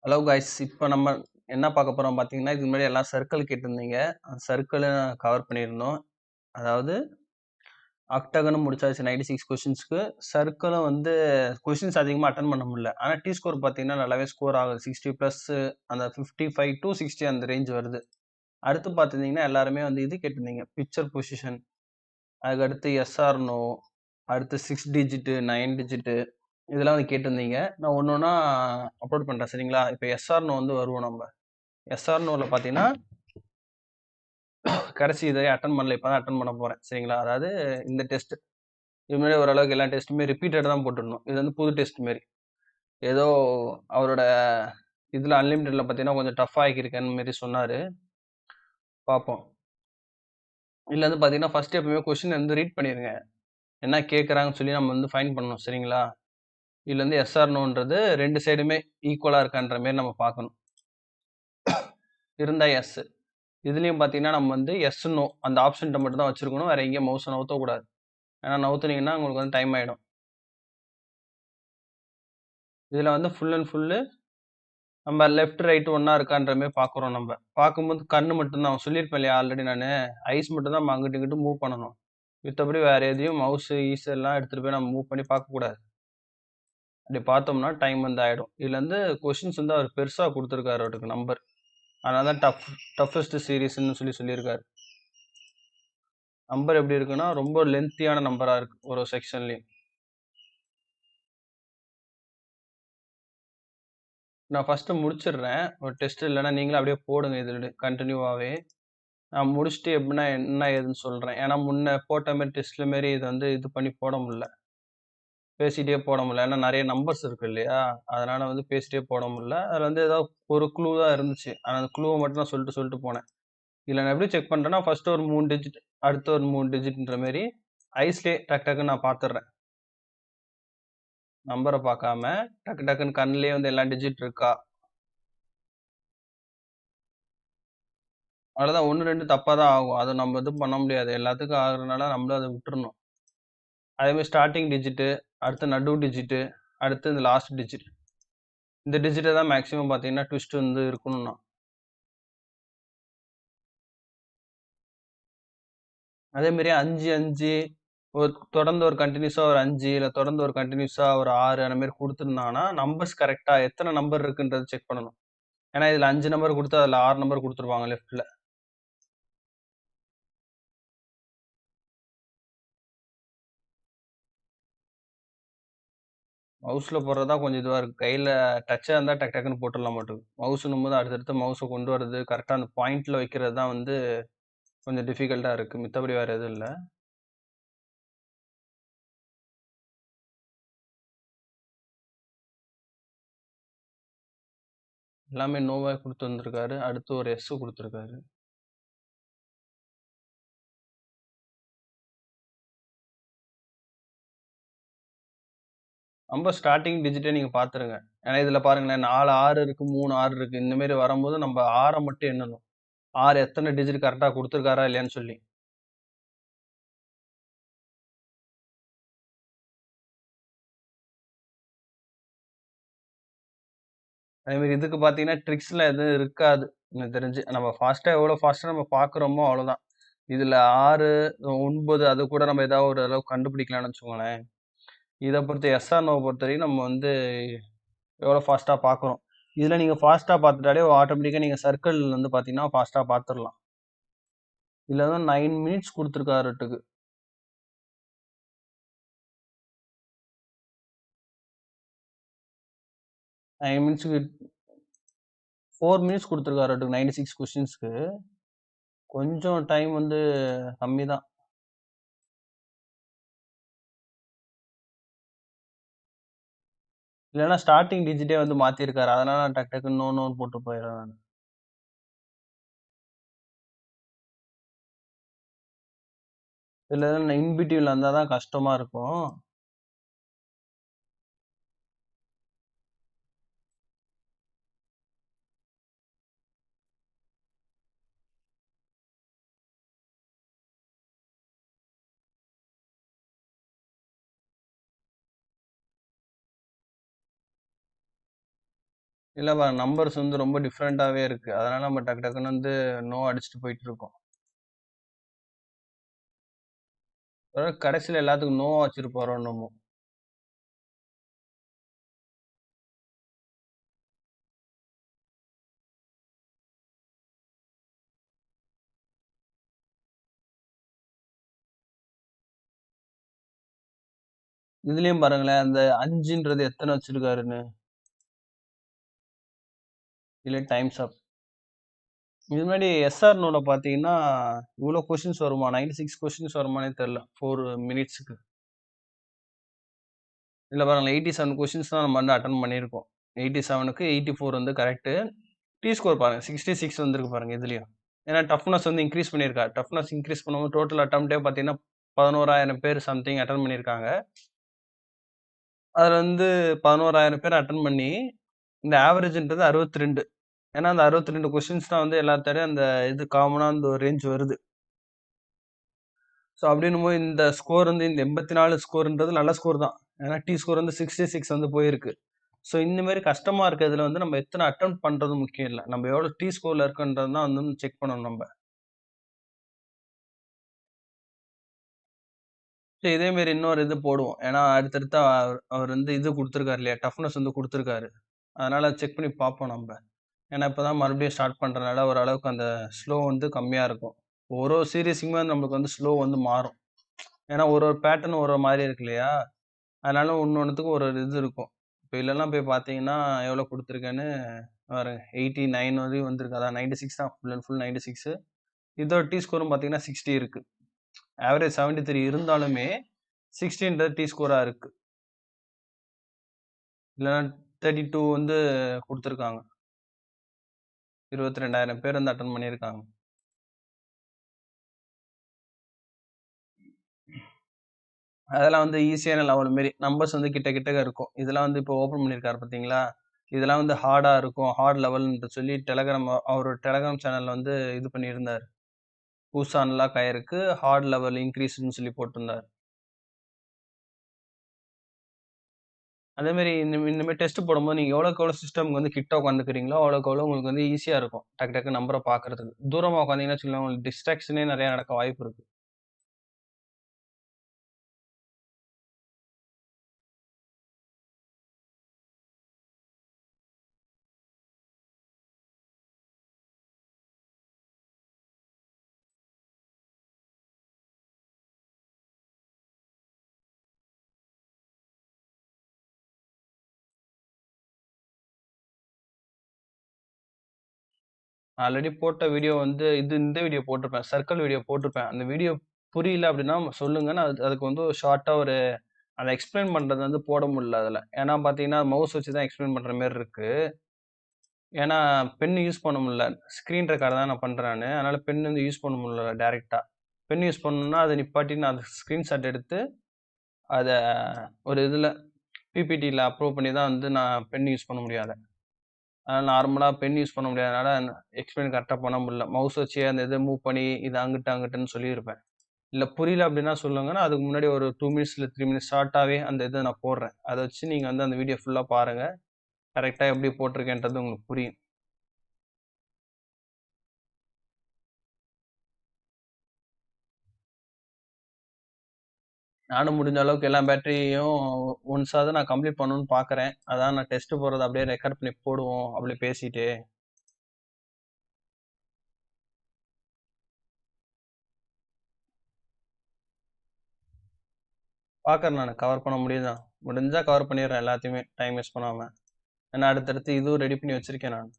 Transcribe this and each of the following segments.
Hello guys, இப்போ நம்ம என்ன பார்க்க போறோம் பார்த்தீங்கன்னா, இதுக்கு முன்னாடி எல்லாம் சர்க்கிள் கேட்டிருந்தீங்க. அந்த சர்க்கிள கவர் பண்ணியிருந்தோம். அதாவது ஆக்டகனும் முடிச்சாச்சு 96 கொஸ்டின்ஸ்க்கு. சர்க்கிளும் வந்து கொஸ்டின்ஸ் அதிகமா அட்டெண்ட் பண்ண முடியல. ஆனா டி ஸ்கோர் பார்த்தீங்கன்னா நல்லாவே ஸ்கோர் ஆகுது. 60 பிளஸ் அந்த 55 டூ 60 அந்த ரேஞ்ச் வருது. அடுத்து பார்த்துருந்தீங்கன்னா எல்லாருமே வந்து இது கேட்டிருந்தீங்க. பிக்சர் பொசிஷன், அதுக்கடுத்து எஸ் ஆர் நோ, அடுத்து 6 டிஜிட்டு, 9 டிஜிட்டு இதெல்லாம் வந்து கேட்டிருந்தீங்க. நான் ஒண்ணு ஒண்ணா அப்லோட் பண்றேன் சரிங்களா? இப்போ எஸ் ஆர் நோ வந்து வருவோம் நம்ம. எஸ்ஆர் நோவில் பார்த்தீங்கன்னா கடைசி இதை அட்டன் பண்ணல, இப்போ தான் அட்டன் பண்ண போகிறேன் சரிங்களா? அதாவது இந்த டெஸ்ட் இது மாதிரி ஓரளவுக்கு எல்லா டெஸ்ட்டுமே ரிப்பீட்டட் தான் போட்டுடணும். இது வந்து புது டெஸ்ட் மாரி ஏதோ அவரோட இதில் அன்லிமிட்டடில் பார்த்தீங்கன்னா கொஞ்சம் டஃப் ஆகியிருக்கேன்னு மாரி சொன்னார். பார்ப்போம். இதில் வந்து பார்த்தீங்கன்னா ஃபஸ்ட்டு எப்பவுமே கொஸ்டின் வந்து ரீட் பண்ணிடுங்க. என்ன கேட்குறாங்கன்னு சொல்லி நம்ம வந்து ஃபைன் பண்ணணும் சரிங்களா? இதில் வந்து எஸ்ஆர் நோன்றது ரெண்டு சைடுமே ஈக்குவலாக இருக்கான்ற மாரி நம்ம பார்க்கணும். இருந்தால் எஸ். இதுலேயும் பார்த்தீங்கன்னா நம்ம வந்து எஸ் நோ அந்த ஆப்ஷன்ட்ட மட்டும் தான் வச்சிருக்கணும். வேற எங்கேயும் மவுஸை நவுத்தக்கூடாது. ஏன்னா நவுத்துனீங்கன்னா உங்களுக்கு வந்து டைம் ஆகிடும். இதில் வந்து ஃபுல் அண்ட் ஃபுல்லு நம்ம லெஃப்ட் ரைட் ஒன்றா இருக்கான்ற மாதிரி பார்க்குறோம். நம்ம பார்க்கும்போது கண்ணு மட்டும்தான் அவன் சொல்லியிருப்பேன் இல்லையா ஆல்ரெடி நான் ஐஸ் மட்டும் தான் நம்ம அங்கிட்டு இங்கிட்டு மூவ் பண்ணணும். மத்தபடி வேறு எதையும் மவுஸு ஈஸ் எல்லாம் எடுத்துகிட்டு போய் நம்ம மூவ் பண்ணி பார்க்கக்கூடாது. அப்படி பார்த்தோம்னா டைம் வந்து ஆகிடும். இதில் வந்து கொஷின்ஸ் வந்து அவர் பெருசாக கொடுத்துருக்காரு அவருக்கு நம்பர். அதனால தான் டஃபஸ்ட் சீரீஸ்ன்னு சொல்லியிருக்காரு. நம்பர் எப்படி இருக்குன்னா ரொம்ப லென்த்தியான நம்பராக இருக்குது ஒரு செக்ஷன்லேயும். நான் ஃபஸ்ட்டு முடிச்சிடுறேன் ஒரு டெஸ்ட், இல்லைன்னா நீங்களும் அப்படியே போடுங்க இதில் கண்டினியூவாகவே. நான் முடிச்சுட்டு எப்படின்னா என்ன ஏதுன்னு சொல்கிறேன். ஏன்னா முன்ன போட்ட மாதிரி டெஸ்ட்டில் மாரி இது வந்து இது பண்ணி போட முடியல, பேசிகிட்டே போட முடியல. ஏன்னா நிறைய நம்பர்ஸ் இருக்கு இல்லையா, அதனால் வந்து பேசிகிட்டே போட முடியல. அதில் வந்து ஏதாவது ஒரு க்ளூ தான் இருந்துச்சு. ஆனால் அந்த க்ளூவை மட்டும் நான் சொல்லிட்டு போனேன். இதில் நான் எப்படி செக் பண்ணுறேன்னா ஃபஸ்ட்டு ஒரு 3 டிஜிட், அடுத்து ஒரு 3 டிஜிட்ன்ற மாரி ஐஸ்லேயே டக்குன்னு நான் பார்த்துடுறேன். நம்பரை பார்க்காம டக்குன்னு கண்ணிலே வந்து எல்லா டிஜிட் இருக்கா, அவ்வளோதான். 1, 2 தப்பாக தான் ஆகும். அதை நம்ம இது பண்ண முடியாது. எல்லாத்துக்கும் ஆகுறதுனால நம்மளும் அதை விட்டுறணும். அதேமாதிரி ஸ்டார்டிங் டிஜிட்டு, அடுத்து நடு டிஜிட்டு, அடுத்து இந்த லாஸ்ட் டிஜிட். இந்த டிஜிட்டை தான் மேக்ஸிமம் பார்த்தீங்கன்னா ட்விஸ்ட் வந்து இருக்கணும்னா. அதேமாரி 5, 5 ஒரு தொடர்ந்து ஒரு கண்டினியூஸாக ஒரு 5 இல்லை தொடர்ந்து ஒரு கண்டினியூஸாக ஒரு 6 அந்த மாதிரி கொடுத்துருந்தாங்கன்னா நம்பர்ஸ் கரெக்டாக எத்தனை நம்பர் இருக்குன்றது செக் பண்ணணும். ஏன்னா இதில் 5 நம்பர் கொடுத்து அதில் 6 நம்பர் கொடுத்துருவாங்க லெஃப்ட்டில். மவுஸில் போடுறதா கொஞ்சம் இதுவாக இருக்குது. கையில் டச்சாக இருந்தால் டக்குன்னு போட்டுடலாம் மாட்டோம். மவுஸுன்னும் போது அடுத்தடுத்து மவுஸை கொண்டு வரது கரெக்டாக அந்த பாயிண்டில் வைக்கிறது தான் வந்து கொஞ்சம் டிஃபிகல்ட்டாக இருக்குது. மித்தபடி வேறு எதுவும் இல்லை. எல்லாமே நோவாக கொடுத்து வந்திருக்காரு. அடுத்து ஒரு எஸ் கொடுத்துருக்காரு. நம்ம ஸ்டார்டிங் டிஜிட்டே நீங்கள் பார்த்துருங்க. ஏன்னா இதில் பாருங்களேன் 4 6 இருக்குது, 3 6 இருக்குது. இந்தமாரி வரும்போது நம்ம 6 மட்டும் எண்ணணும். 6 எத்தனை டிஜிட் கரெக்டாக கொடுத்துருக்காரா இல்லையான்னு சொல்லி. அதேமாரி இதுக்கு பார்த்தீங்கன்னா ட்ரிக்ஸ்லாம் எதுவும் இருக்காது எனக்கு தெரிஞ்சு. நம்ம ஃபாஸ்ட்டாக எவ்வளோ ஃபாஸ்ட்டாக நம்ம பார்க்குறோமோ அவ்வளோதான். இதில் 6, 9 அது கூட நம்ம ஏதாவது ஒரு அளவு கண்டுபிடிக்கலாம்னு வச்சுக்கோங்களேன். இதை பொறுத்த எஸ்ஆர் நோவை பொறுத்தவரைக்கும் நம்ம வந்து எவ்வளோ ஃபாஸ்ட்டாக பார்க்குறோம். இதில் நீங்கள் ஃபாஸ்ட்டாக பார்த்துட்டாலே ஆட்டோமேட்டிக்காக நீங்கள் சர்க்கிள் வந்து பார்த்தீங்கன்னா ஃபாஸ்ட்டாக பார்த்துடலாம். இதில் தான் 9 மினிட்ஸ் கொடுத்துருக்காருட்டுக்கு. 9 மினிட்ஸுக்கு 4 மினிட்ஸ் கொடுத்துருக்காருட்டுக்கு 96 கொஸ்டின்ஸ்க்கு. கொஞ்சம் டைம் வந்து கம்மி தான். இல்லைன்னா ஸ்டார்டிங் டிஜிட்டே வந்து மாற்றிருக்காரு. அதனால நான் டக்குன்னு நோன்னு போட்டு போயிடுறேன் நான். இதில் இன்பிட்வீனில் இருந்தால் தான் கஷ்டமாக இருக்கும். இல்ல நம்பர்ஸ் வந்து ரொம்ப டிஃப்ரெண்ட்டாவே இருக்கு. அதனால நம்ம டக்கு டக்குன்னு வந்து நோ அடிச்சுட்டு போயிட்டு இருக்கோம். கடைசியில எல்லாத்துக்கும் நோவா வச்சுட்டு போறோம் என்னமோ. இதுலயும் பாருங்களேன், அந்த 5ன்றது எத்தன வச்சிருக்காருன்னு. இல்ல டைம்ஸ் அப். இது முன்னாடி எஸ்ஆர் நோல பார்த்தீங்கன்னா, இவ்ளோ கொஸ்டின்ஸ் வருமா? 96 கொஸ்டின்ஸ் வருமான்னே தெரியல. 4 மினிட்ஸ்க்கு. இல்ல பாருங்களேன் 87 கொஸ்டின்ஸ் தான் நம்ம வந்து அட்டெண்ட் பண்ணியிருக்கோம். 87க்கு 84 வந்து கரெக்ட்டு. ஸ்கோர் பாருங்க 66 வந்திருக்கு பாருங்க இதுலயும். ஏன்னா டஃப்னஸ் வந்து இன்கிரீஸ் பண்ணியிருக்காரு. டஃப்னஸ் இன்கிரீஸ் பண்ணும்போது டோட்டல் அட்டெம்ப்ட்டே பார்த்தீங்கன்னா, 11,000 பேர் சம்திங் அட்டெண்ட் பண்ணியிருக்காங்க. அதுல வந்து 11,000 பேர் அட்டெண்ட் பண்ணி, இந்த ஆவரேஜ்ன்றது 62. ஏன்னா அந்த 62 கொஸ்டின்ஸ் தான் வந்து எல்லாத்தாலயும் அந்த இது காமனா அந்த ஒரு ரேஞ்ச் வருது. ஸோ அப்படின்னும்போது இந்த ஸ்கோர் வந்து இந்த 84 ஸ்கோர்ன்றது நல்ல ஸ்கோர் தான். ஏன்னா ஸ்கோர் வந்து 66 வந்து போயிருக்கு. ஸோ இந்த மாரி கஷ்டமா இருக்கிறதுல வந்து நம்ம எத்தன அட்டெம்ப்ட் பண்றது முக்கியம் இல்ல. நம்ம எவ்வளோ ஸ்கோர்ல இருக்கோன்றது தான் வந்து செக் பண்ணணும் நம்ப. ஸோ இதே மாரி இன்னொரு இது போடுவோம். ஏன்னா அடுத்தடுத்து அவர் அவர் வந்து இது குடுத்துருக்காரு இல்லையா? டஃப்னஸ் வந்து குடுத்துருக்காரு. அதனால செக் பண்ணி பார்ப்போம் நம்ப. ஏன்னா இப்பதான் மறுபடியும் ஸ்டார்ட் பண்றனால ஓரளவுக்கு அந்த ஸ்லோ வந்து கம்மியா இருக்கும். ஒரு ஒரு சீரிஸுக்குமே நம்மளுக்கு வந்து ஸ்லோ வந்து மாறும். ஏன்னா ஒரு ஒரு பேட்டர்ன் ஒரு ஒரு மாரி இருக்கு இல்லையா? அதனால ஒண்ணொண்ணுத்துக்கும் ஒரு ஒரு இது இருக்கும். இப்ப இதுலலாம் போய் பார்த்தீங்கன்னா, எவ்வளோ குடுத்துருக்கேன்னு பாருங்க 89 வரையும் வந்திருக்கு. அதான் 96 தான் ஃபுல் அண்ட் ஃபுல் 96. இதோட ஸ்கோரும் பார்த்தீங்கன்னா 60 இருக்கு. ஆவரேஜ் 73 இருந்தாலுமே 60ன்றது ஸ்கோரா இருக்கு. இல்லன்னா 32 வந்து குடுத்துருக்காங்க. 22,000 பேர் வந்து அட்டெண்ட் பண்ணியிருக்காங்க. அதெல்லாம் வந்து ஈஸியான லெவல் மாரி. நம்பர்ஸ் வந்து கிட்ட கிட்டக்க இருக்கும். இதெல்லாம் வந்து இப்போ ஓப்பன் பண்ணியிருக்காரு பார்த்தீங்களா? இதெல்லாம் வந்து ஹார்டா இருக்கும். ஹார்ட் லெவல்ன்ட்டு சொல்லி டெலகிராம் அவரோட டெலகிராம் சேனல்ல வந்து இது பண்ணியிருந்தாரு. புதுசா அன்லாக் ஆயிருக்கு. ஹார்ட் லெவல் இன்கிரீஸ்ட்ன்னு சொல்லி போட்டிருந்தாரு. அதே மாரி இந்த மாரி டெஸ்ட் போடும்போது நீங்க எவ்வளோக்கு எவ்வளோ சிஸ்டம்க்கு வந்து கிட்ட உட்காந்துக்கிறீங்களோ, அவ்வளோக்கு அவ்வளோ உங்களுக்கு வந்து ஈஸியா இருக்கும். டக்கு டக்கு நம்பர பார்க்கறதுக்கு. தூரமா உட்காந்தீங்கன்னு வச்சுக்கோங்களேன், உங்களுக்கு டிஸ்ட்ராக்ஷனே நெறைய நடக்க வாய்ப்பு இருக்கு. ஆல்ரெடி போட்ட வீடியோ வந்து இந்த வீடியோ போட்டிருப்பேன். சர்க்கிள் வீடியோ போட்டிருப்பேன். அந்த வீடியோ புரியல அப்படின்னா சொல்லுங்க. நான் அதுக்கு வந்து ஷார்ட்டா ஒரு அத எக்ஸ்ப்ளைன் பண்றது வந்து போட முடியல அதுல. ஏன்னா பார்த்தீங்கன்னா, மவுஸ் வச்சு தான் எக்ஸ்ப்ளைன் பண்ற மாரி இருக்கு. ஏன்னா பென் யூஸ் பண்ண முடியல. ஸ்க்ரீன் ரெக்கார்ட் தான் நான் பண்றேன் நானு. அதனால பென் வந்து யூஸ் பண்ண முடியல டைரக்ட்டா. பென் யூஸ் பண்ணணும்னா அத நிப்பாட்டி நான் அத ஸ்கிரீன்ஷாட் எடுத்து, அத ஒரு இதுல பிபிடில அப்லோட் பண்ணி தான் வந்து நான் பென் யூஸ் பண்ண முடியும் அத. அதனால நார்மலா பென் யூஸ் பண்ண முடியாதனால எக்ஸ்பிளைன் கரெக்ட்டா பண்ண முடியல. மவுஸ் வச்சு அந்த இத மூவ் பண்ணி இது அங்கிட்டு, அங்கிட்டுன்னு சொல்லியிருப்பேன். இல்ல புரியல அப்டின்னா சொல்லுங்க. நான் அதுக்கு முன்னாடி ஒரு 2 மினிட்ஸ் இல்ல 3 மினிட்ஸ் ஷார்ட்டாவே அந்த இத நான் போடுறேன். அத வச்சு நீங்க வந்து அந்த வீடியோ ஃபுல்லா பாருங்க. கரெக்ட்டா எப்படி போட்டிருக்கேன்றது உங்களுக்கு புரியும். நானும் முடிஞ்ச அளவுக்கு எல்லா பேட்டரியும் ஒன்ஸாவது நான் கம்ப்ளீட் பண்ணணும்னு பார்க்குறேன். அதான் நான் டெஸ்ட் போடுறத அப்படியே ரெக்கார்ட் பண்ணி போடுவோம். அப்படியே பேசிட்டே. பார்க்குறேன் நானு. கவர் பண்ண முடியுதா? முடிஞ்சா கவர் பண்ணிடுறேன் எல்லாத்தையுமே. டைம் வேஸ்ட் பண்ணாம. ஏன்னா அடுத்தடுத்து இதுவும் ரெடி பண்ணி வச்சிருக்கேன் நான்.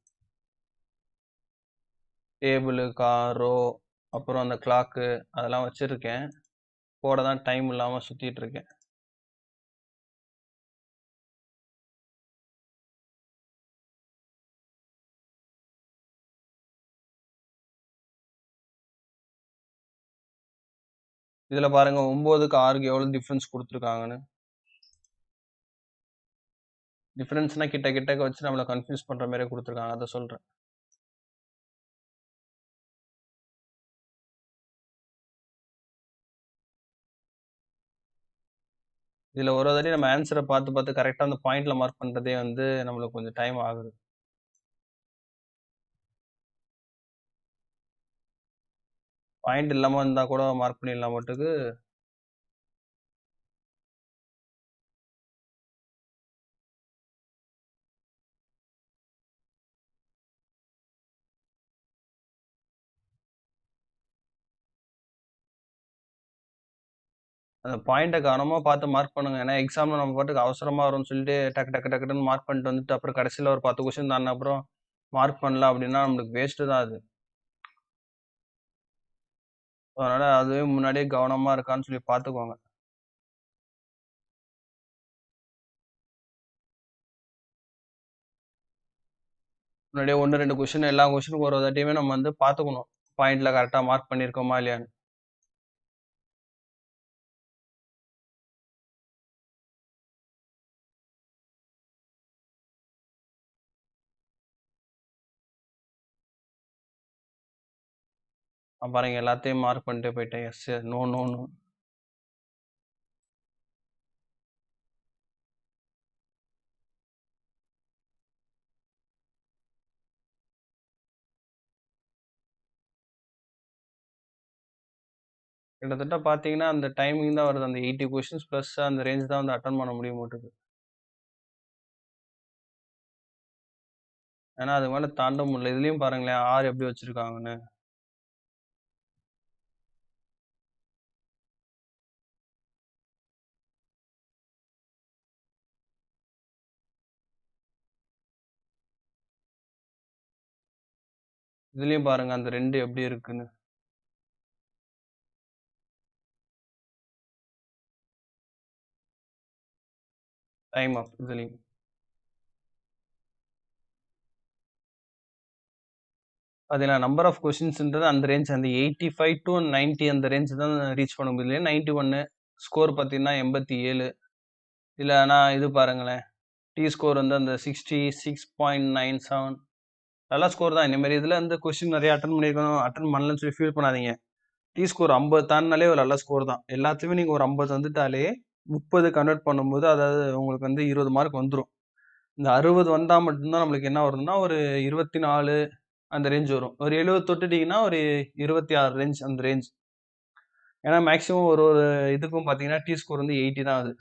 டேபிளு, ரோ, அப்புறம் அந்த கிளாக்கு அதெல்லாம் வச்சிருக்கேன். போட தான் டைம் இல்லாம சுத்திட்டு இருக்கேன். இதுல பாருங்க 9க்கு 6க்கு எவ்வளவு டிஃபரன்ஸ் குடுத்துருக்காங்கன்னு. டிஃபரன்ஸ்னா கிட்ட கிட்டக்க வச்சு நம்மள கன்ஃப்யூஸ் பண்ற மாரியே குடுத்துருக்காங்க. அத சொல்றேன். இதுல ஒரு தடவை நம்ம ஆன்ஸர பார்த்து பார்த்து கரெக்ட்டா அந்த பாயிண்ட்ல மார்க் பண்றதே வந்து நம்மளுக்கு கொஞ்சம் டைம் ஆகுது. பாயிண்ட் இல்லாம இருந்தா கூட மார்க் பண்ணிடலாம் மட்டுக்கு. அந்த பாயிண்ட்ட கவனமா பார்த்து மார்க் பண்ணுங்க. ஏன்னா எக்ஸாம்ல நம்ம பாட்டுக்கு அவசரமா வரும்னு சொல்லிட்டு டக்கு டக்கு டக்கு டக்குன்னு மார்க் பண்ணிட்டு வந்துட்டு அப்புறம் கடைசியில ஒரு 10 கொஸ்டின் தாண்டுன அப்புறம் மார்க் பண்ணல அப்படின்னா நம்மளுக்கு வேஸ்ட்டு தான் அது. அதனால அதுவே முன்னாடியே கவனமா இருக்கான்னு சொல்லி பார்த்துக்கோங்க. முன்னாடியே 1, 2 கொஸ்டின் எல்லா கொஸ்டினுக்கும் ஒரு தாட்டியுமே நம்ம வந்து பார்த்துக்கணும். பாயிண்ட்ல கரெக்ட்டா மார்க் பண்ணியிருக்கோமா இல்லையான்னு. பாருங்க எல்லாத்தையும் மார்க் பண்ணிட்டே போயிட்டேன். Yes, no, no, no. கிட்டத்தட்ட பார்த்தீங்கன்னா, அந்த டைமிங் தான் வருது. அந்த 80 கொஸ்டின்ஸ் பிளஸ் அந்த ரேஞ்ச் தான் வந்து அட்டெண்ட் பண்ண முடிய மாட்டுது. ஏன்னா அதுக்கு மேல தாண்ட முடியல. இதுலயும் பாருங்களேன் 6 எப்படி வச்சிருக்காங்கன்னு. இதுலயும் பாருங்க அந்த 2 எப்படி இருக்குன்னு. டைம் ஆஃப் இதுலயும். அதுல நம்பர் ஆஃப் கொஸ்டின்ஸ்ன்றது அந்த ரேஞ்ச் அந்த 85 to 90 அந்த ரேஞ்ச் தான் ரீச் பண்ண முடியல. 91 ஸ்கோர் பார்த்தீங்கன்னா 87. இல்ல ஆனா இது பாருங்களேன். டி ஸ்கோர் வந்து அந்த 66.97 நல்ல ஸ்கோர் தான். இந்த மாதிரி இதுல வந்து கொஸ்டின் நிறைய அட்டன் பண்ணியிருக்கணும், அட்டன் பண்ணலன்னு சொல்லி ஃபீல் பண்ணாதீங்க. டி ஸ்கோர் 50 தாண்டினாலே ஒரு நல்ல ஸ்கோர் தான். எல்லாத்துலயுமே நீங்க ஒரு 50 வந்துட்டாலே 30 கன்வெர்ட் பண்ணும்போது அதாவது உங்களுக்கு வந்து 20 மார்க் வந்துரும். இந்த 60 வந்தா மட்டும் தான் நம்மளுக்கு என்ன வருதுன்னா, ஒரு 24 அந்த ரேஞ்ச் வரும். ஒரு 70 தொட்டுட்டீங்கன்னா ஒரு 26 ரேஞ்ச் அந்த ரேஞ்ச். ஏன்னா மேக்ஸிமம் ஒரு ஒரு இதுக்கும் பார்த்தீங்கன்னா, டி ஸ்கோர் வந்து 80 தான் ஆகுது.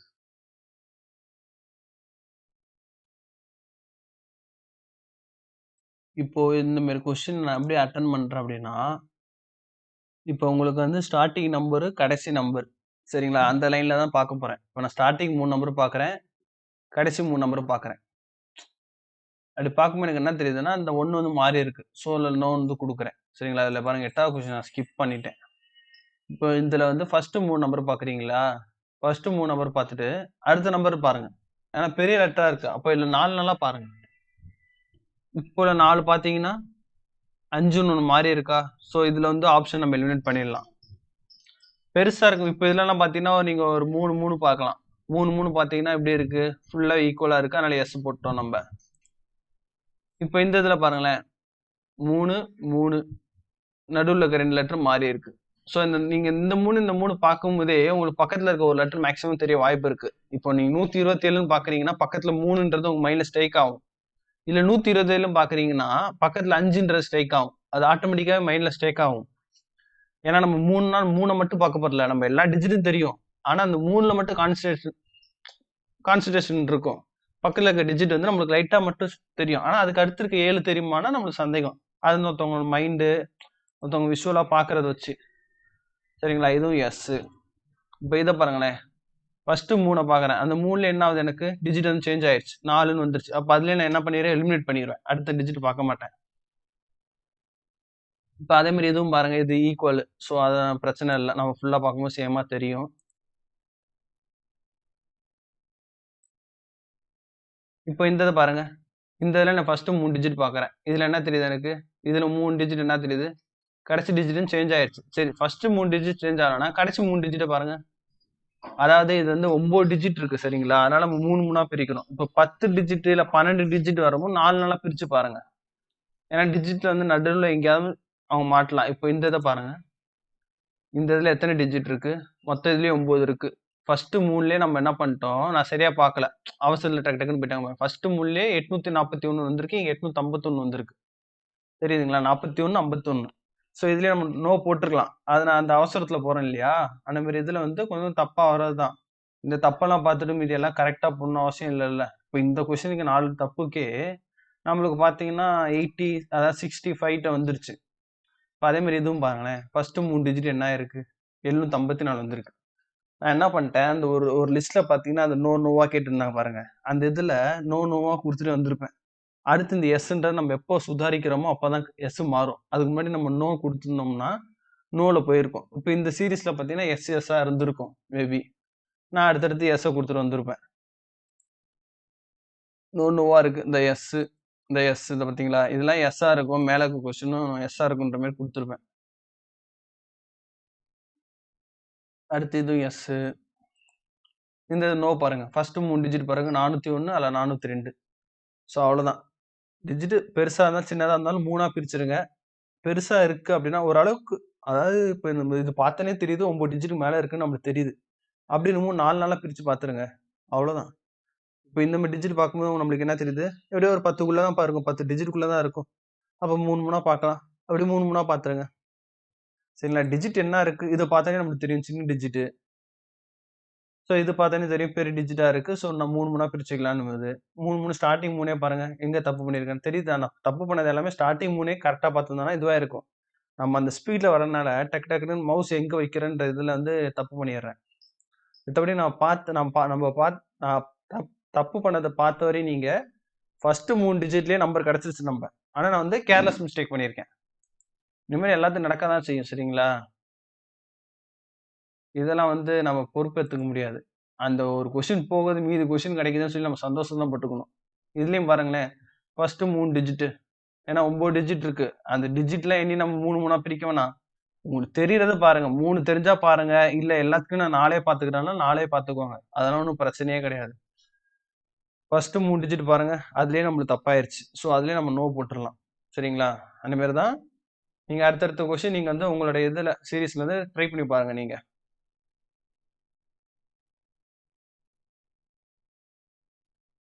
இப்போ இந்த மாரி கொஸ்டின் நான் எப்படி அட்டெண்ட் பண்றேன் அப்படின்னா, இப்போ உங்களுக்கு வந்து ஸ்டார்ட்டிங் நம்பரு, கடைசி நம்பர். சரிங்களா? அந்த லைன்ல தான் பார்க்க போறேன். இப்போ நான் ஸ்டார்ட்டிங் 3 நம்பர் பார்க்குறேன். கடைசி 3 நம்பரும் பார்க்குறேன். அப்படி பார்க்கும்போது எனக்கு என்ன தெரியுதுன்னா, இந்த 1 வந்து மாறி இருக்கு. ஸோ நோ வந்து குடுக்குறேன். சரிங்களா? இதுல பாருங்க 8வது கொஸ்டின் நான் ஸ்கிப் பண்ணிட்டேன். இப்போ இதுல வந்து ஃபர்ஸ்ட் 3 நம்பர் பார்க்குறீங்களா? ஃபர்ஸ்ட் 3 நம்பர் பார்த்துட்டு, அடுத்த நம்பர் பாருங்க. ஏன்னா பெரிய லெட்டரா இருக்கு. அப்ப இதுல 4 நல்லா பாருங்க. இப்போ 4 பார்த்தீங்கன்னா, 5ன்னு ஒண்ணு மாறி இருக்கா? ஸோ இதுல வந்து ஆப்ஷன் நம்ம எலிமினேட் பண்ணிடலாம். பெருசா இருக்கும். இப்ப இதுலலாம் பார்த்தீங்கன்னா, நீங்க ஒரு 3, 3 பார்க்கலாம். 3, 3 பார்த்தீங்கன்னா எப்படி இருக்கு? ஃபுல்லா ஈக்குவலா இருக்கு. அதனால எஸ் போட்டோம் நம்ப. இப்ப இந்த இதுல பாருங்களேன். 3, 3 நடுவுல இருக்க 2 லெட்டர் மாறி இருக்கு. ஸோ நீங்க இந்த 3 பார்க்கும்போதே உங்களுக்கு பக்கத்துல இருக்க ஒரு லெட்டர் மேக்ஸிமம் தெரிய வாய்ப்பு இருக்கு. இப்போ நீங்க 127ன்னு பார்க்குறீங்கன்னா, பக்கத்துல 3ன்றது உங்க மைண்ட்ல ஸ்ட்ரைக் ஆகும். இல்ல 127ன்னு பார்க்குறீங்கன்னா, பக்கத்துல 5ன்றது ஸ்ட்ரைக் ஆகும். அது ஆட்டோமேட்டிக்காவே மைண்ட்ல ஸ்ட்ரைக் ஆகும். ஏன்னா நம்ம 3 நாள் 3 மட்டும் பார்க்க போறதில்ல. நம்ம எல்லா டிஜிட்டும் தெரியும். ஆனா அந்த 3ல மட்டும் கான்சன்ட்ரேஷன் இருக்கும். பக்கத்துல இருக்க டிஜிட் வந்து நம்மளுக்கு லைட்டா மட்டும் தெரியும். ஆனா அதுக்கு அடுத்து இருக்க 7 தெரியுமானா நம்மளுக்கு சந்தேகம். அது ஒருத்தவங்க மைண்டு, ஒருத்தவங்க விஷுவலா பார்க்கறத வச்சு. சரிங்களா? இதுவும் எஸ். இப்ப இத பாருங்களேன். ஃபர்ஸ்ட் 3 பார்க்குறேன். அந்த 3ல என்ன ஆகுது எனக்கு? டிஜிட் வந்து சேஞ்ச் ஆயிருச்சு. 4ன்னு வந்துருச்சு. அப்ப அதுலயே நான் என்ன பண்ணிடுறேன்? எலிமினேட் பண்ணிருவேன். அடுத்த டிஜிட் பார்க்க மாட்டேன். இப்ப அதே மாரி இதுவும் பாருங்க. இது ஈக்குவல். ஸோ அது பிரச்சனை இல்ல. நம்ம ஃபுல்லா பார்க்கும்போது சேமா தெரியும். இப்போ இந்த இத பாருங்க. இந்த இதுல நான் ஃபர்ஸ்ட் 3 டிஜிட் பார்க்குறேன். இதுல என்ன தெரியுது எனக்கு? இதுல 3 டிஜிட் என்ன தெரியுது? கடைசி டிஜிட்டும் சேஞ்ச் ஆயிருச்சு. சரி ஃபர்ஸ்ட் 3 டிஜிட் சேஞ்ச் ஆகலனா, கடைசி 3 டிஜிட்ட பாருங்க. அதாவது இது வந்து 9 டிஜிட் இருக்கு சரிங்களா? அதனால நம்ம 3, 3ஆ பிரிக்கணும். இப்ப 10 டிஜிட் இல்ல 12 டிஜிட் வரும்போது 4 4ஆ பிரிச்சு பாருங்க. ஏன்னா டிஜிட்ல வந்து நடுவுல எங்கேயாவது அவங்க மாட்டலாம். இப்போ இந்த இத பாருங்க. இந்த இதுல எத்தன டிஜிட் இருக்கு? மொத்த இதுலயும் 9 இருக்கு. ஃபர்ஸ்ட் 3லயே நம்ம என்ன பண்ணிட்டோம்? நான் சரியா பார்க்கல. அவசரத்துல டக்கு டக்குன்னு போயிட்டாங்க பாருங்க. ஃபர்ஸ்ட் 3லயே 841 வந்திருக்கு. இங்க 851 வந்திருக்கு. தெரியுதுங்களா? 41, 51. ஸோ இதுலயே நம்ம நோ போட்டுருக்கலாம். அது நான் அந்த அவசரத்துல போறேன் இல்லையா? அந்த மாரி இதுல வந்து கொஞ்சம் தப்பா வர்றதுதான். இந்த தப்பெல்லாம் பார்த்துட்டு மீதி எல்லாம் கரெக்ட்டா போடணும்னு அவசியம் இல்லல்ல. இப்ப இந்த கொஸ்டினுக்கு 4 தப்புக்கே நம்மளுக்கு பார்த்தீங்கன்னா 80 அதாவது 65 வந்துருச்சு. இப்ப அதே மாரி இதுவும் பாருங்களேன். ஃபர்ஸ்ட் 3 டிஜிட் என்ன ஆயிருக்கு? 754 வந்திருக்கு. நான் என்ன பண்ணிட்டேன், அந்த ஒரு ஒரு லிஸ்ட்ல பார்த்தீங்கன்னா, அந்த நோவா கேட்டிருந்தாங்க பாருங்க. அந்த இதுல நோவா குடுத்துட்டு வந்திருப்பேன். அடுத்து இந்த எஸ்ன்றத நம்ம எப்போ சுதாரிக்கிறோமோ அப்பதான் எஸ் மாறும். அதுக்கு முன்னாடி நம்ம நோ குடுத்துருந்தோம்னா, நோல போயிருக்கும். இப்ப இந்த சீரிஸ்ல பார்த்தீங்கன்னா, எஸ்ஸா இருந்திருக்கும் மேபி. நான் அடுத்தடுத்து எஸ்ஸ குடுத்துட்டு வந்திருப்பேன். நோவா இருக்கு. இந்த எஸ் இத பார்த்தீங்களா? இதெல்லாம் எஸ்ஸா இருக்கும். மேல இருக்க கொஸ்டினும் எஸ்ஸா இருக்குன்ற மாரி குடுத்துருப்பேன். அடுத்து இதுவும் எஸ். இந்த நோ பாருங்க. ஃபர்ஸ்ட் 3 டிஜிட் பாருங்க. 401 அதுல 402. ஸோ அவ்வளோதான். டிஜிட் பெருசா இருந்தாலும், சின்னதா இருந்தாலும் 3ஆ பிரிச்சுருங்க. பெருசா இருக்கு அப்டின்னா, ஓரளவுக்கு அதாவது இப்ப நம்ம இது பார்த்தோனே தெரியுது 9 டிஜிட்க்கு மேல இருக்குன்னு நம்மளுக்கு தெரியுது. அப்டின்னும்போது 4 நாளா பிரிச்சு பார்த்துருங்க. அவ்வளோதான். இப்ப இந்த மாரி டிஜிட் பார்க்கும்போது நம்மளுக்கு என்ன தெரியுது? எப்படியோ ஒரு 10க்குள்ள தான்ப்பா இருக்கும். 10 டிஜிட்க்குள்ள தான் இருக்கும். அப்ப 3 3ஆ பார்க்கலாம். அப்படி 3 3ஆ பார்த்துருங்க. சரிங்களா? டிஜிட் என்ன இருக்கு? இத பார்த்தாலே நமக்கு தெரியும். சின்ன டிஜிட். ஸோ இது பார்த்தாலே தெரியும் பெரிய டிஜிட்டா இருக்கு. ஸோ நான் 3 3ஆ பிரிச்சுக்கலான்னு வருது. 3 3 ஸ்டார்ட்டிங் 3 பாருங்க. எங்க தப்பு பண்ணியிருக்கேன்னு தெரியுதா? நான் தப்பு பண்ணது எல்லாமே ஸ்டார்ட்டிங் 3 கரெக்ட்டா பார்த்திருந்தேன்னா இதுவா இருக்கும். நம்ம அந்த ஸ்பீட்ல வரனால டக்கு டக்குன்னு மவுஸ் எங்க வைக்கிறேன்ற இதுல வந்து தப்பு பண்ணிடுறேன். மத்தபடி நான் பார்த்து நான் பா நம்ம பாத் நான் தப்பு பண்ணத பார்த்த வரையும் நீங்க ஃபர்ஸ்ட் 3 டிஜிட்லயே நம்பர் கிடைச்சிருச்சு நம்ப. ஆனா நான் வந்து கேர்லெஸ் மிஸ்டேக் பண்ணியிருக்கேன். இந்த மாரி எல்லாத்துக்கும் நடக்க தான் செய்யும். சரிங்களா? இதெல்லாம் வந்து நம்ம பொறுப்பேத்துக்க முடியாது. அந்த ஒரு கொஸ்டின் போகுது, மீதி கொஸ்டின் கிடைக்குதுன்னு சொல்லி நம்ம சந்தோஷம் தான் பட்டுக்கணும். இதுலயும் பாருங்களேன், ஃபர்ஸ்ட் 3 டிஜிட். ஏன்னா 9 டிஜிட் இருக்கு. அந்த டிஜிட்லாம் எண்ணி நம்ம 3 3ஆ பிரிக்க வேணாம். உங்களுக்கு தெரியறத பாருங்க. 3 தெரிஞ்சா பாருங்க. இல்ல எல்லாத்துக்கும் நான் 4 பார்த்துக்கிறேன்னா 4 பார்த்துக்கோங்க. அதெல்லாம் ஒண்ணும் பிரச்சனையே கிடையாது. ஃபர்ஸ்ட் 3 டிஜிட் பாருங்க. அதிலேயே நம்மளுக்கு தப்பாயிருச்சு. ஸோ அதிலேயே நம்ம நோ போட்டுறலாம். சரிங்களா? அந்த மாரி தான் நீங்க அடுத்தடுத்த கொஸ்டின் நீங்க வந்து உங்களுடைய இதுல சீரிஸ்ல வந்து ட்ரை பண்ணி பாருங்க நீங்க.